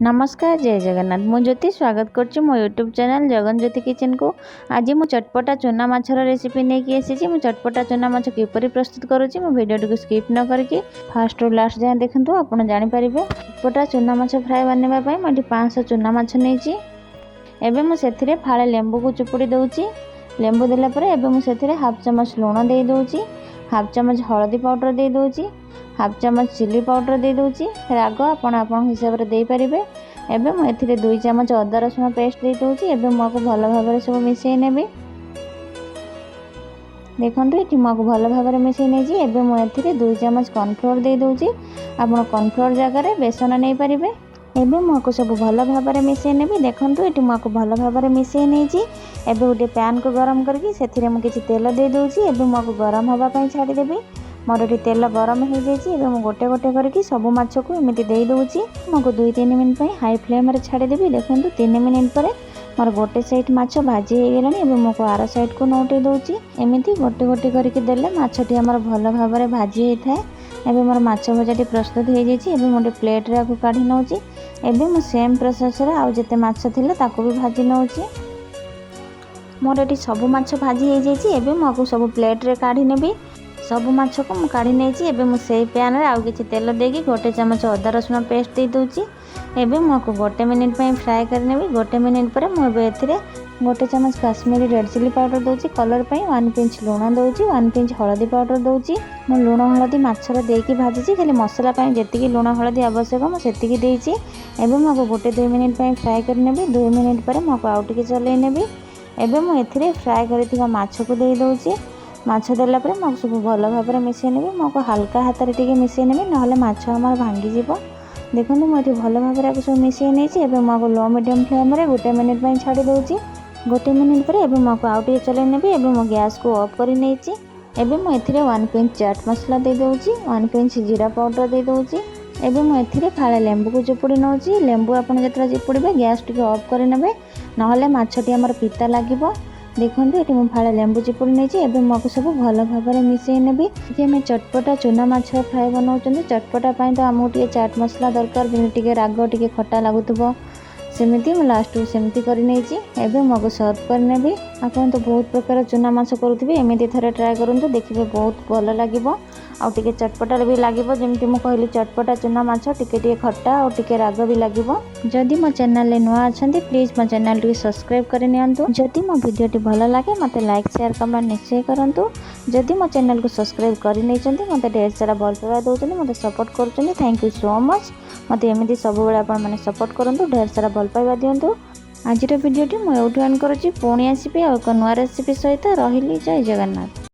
नमस्कार जय जगन्नाथ मु ज्योति स्वागत करछि मो यूट्यूब चैनल जगन ज्योति किचन को। आज मु चटपटा चूना माछर रेसिपी लेके आसी। मु चटपटा चूना माछ किपरि प्रस्तुत करूछि मो वीडियो को स्किप न करके फास्ट टू लास्ट जाए देखंतु आपण जानि परिबे। चटपटा चूना माछ फ्राई बननेबा पई मटी 500 चूना माछ नेछि। एबे मु सेथिरे फाळे लेंबू को चुपुड़ी दउछि। लेंबू देला परे एबे मु सेथिरे हाफ चम्मच लूण दे दउछि, हाफ चम्मच हळदी पाउडर दे दउछि, हाफ चम्मच चिली पाउडर दे दउछि। राग आपण आपण हिसाब रे दे परिबे। एबे मु एथिरे 2 चम्मच अदा रसुण पेस्ट दे दउछि। एबे मु को भलो भाबरे सब मिसै नेबी। देखंतु एठी मु को भलो भाबरे मिसै नेछि। एबे मु एथिरे 2 चम्मच कॉर्नफ्लोर दे दउछि। आपण कॉर्नफ्लोर जगह रे बेसन नै परिबे। एबे मु को सब भलो भाबरे मिसै नेबी। देखंतु एठी मु को भलो भाबरे मिसै नेछि। एबे उटे पैन को गरम करके सेथिरे मु किछि तेल दे दउछि। एबे मु को गरम होबा पई छाडी देबी। मोर एठी तेल गरम हो जाइछि। एबे मु गोटे गोटे करके सब माछ को एमिति दे दउछि। मु को 2-3 मिनिट पई हाई फ्लेम रे छाडी देबी। देखंतु 3 मिनिट परे मोर गोटे साइड माछ भाजी हे गेलानी। एबे मु को आरो साइड को नोटे दउछि। एमिति गोटे गोटे करके देले माछटी हमर भलो भाबरे भाजी हे थाए। एबे मोर माछ भजाटी प्रस्तुत हो जाइछि। एबे मोटे प्लेट रे को काढी नउछि। एबे मु सेम प्रोसेस रे आ जते माछ थिले ताको भी भाजी नउछि। मोर एठी सब माछ भाजी हे जाइछि। एबे मु को सब प्लेट रे काढी नेबी। सब माछ को मु काढी नेछि। एबे मु सेई पैन रे आउ किछि तेल देकी गोटे चम्मच अदा रसुण पेस्ट दे दउछि। एबे मु को गोटे मिनिट पई फ्राई कर नेबी। गोटे मिनिट परे मु एबे एथिरे गोटे चम्मच काश्मीरी रेड चिली पाउडर दउछि कलर पई, 1 पिंच लूण दउछि, 1 पिंच हळदी पाउडर दउछि। मु लूण हळदी माछ रे देकी भाजिछि। खाली मसला पई जेतिकी लूण हळदी आवश्यक मु सेतिकी देछि। एबे मु को गोटे 2 मिनिट पई फ्राई कर नेबी। 2 मिनिट परे मु को आउ टिके चलै नेबी। एबे मु एथिरे फ्राई करिथिबा माछ को दे दउछि। माछ देला परे मु सब भलो भाबरे मिसै नेबी। मु को हल्का हाथ रे टिके मिसै नेबी नहले माछ हमर भांगी जिवो। देखंतु मु एठी भलो भाबरे सब मिसै नेछि। एबे मु को लो मीडियम फ्लेम रे गोटे मिनिट पई छाडी दउछि। गोटे मिनिट परे एबे मु को आउ टिके चलै नेबी। एबे मु गैस को ऑफ करि नेछि। एबे मु एथिरे 1 पिंच चाट मसला दे दउछि, 1 पिंच जीरा पाउडर दे दउछि। एबे मु एथिरे फाळे लेंबू को चिपुड़ी नउछि। लेंबू आपण जतरा चिपुड़ीबे गैस टिके ऑफ करि नेबे नहले माछटी हमर पिता लागिवो। देखंतु एठी मु फाळे लेंबू चिपुड़ी नेछि। एबे मु को सब भलो भाबरे मिसै नेबी। जे मे चटपटा चूना माछ फ्राई बनाउछन्ती चटपटा पई तो हमहु टिके चाट मसला दरकार जेमे टिके राग टिके खट्टा लागुतबो सेमिति मु लास्ट को सेमिति करि नेछि। एबे मु को सर्व कर नेबी। आपन तो बहुत प्रकार चूना माछ करूथिबे एमिति थरे ट्राई करंतु देखिबे बहुत भलो लागिवो। आ टिके चटपटा भी लागिवो जेमति मु कहली चटपटा चूना माछ टिके टिके खट्टा और टिके राग भी लागिवो। जदि मो चैनल ले नुआ अछंती प्लीज मो चैनल टी सब्सक्राइब करि नियंतु। जदि मो वीडियो टी भलो लागे मते लाइक शेयर कमेंट निश्चय करंतु। जदि मो चैनल को सब्सक्राइब करि नैचंती मते ढेर सारा भल पाइबा दउचंती मते सपोर्ट करचंती। Thank you so much. मते एमिति सब बेले आपण माने सपोर्ट करंतु ढेर सारा भल पाइबा दियंतु। आज वीडियो टी मु एउटु एंड करूची। पुणी आसीबे आ एक नुआ रेसिपी सहित। रहिली जय जगन्नाथ।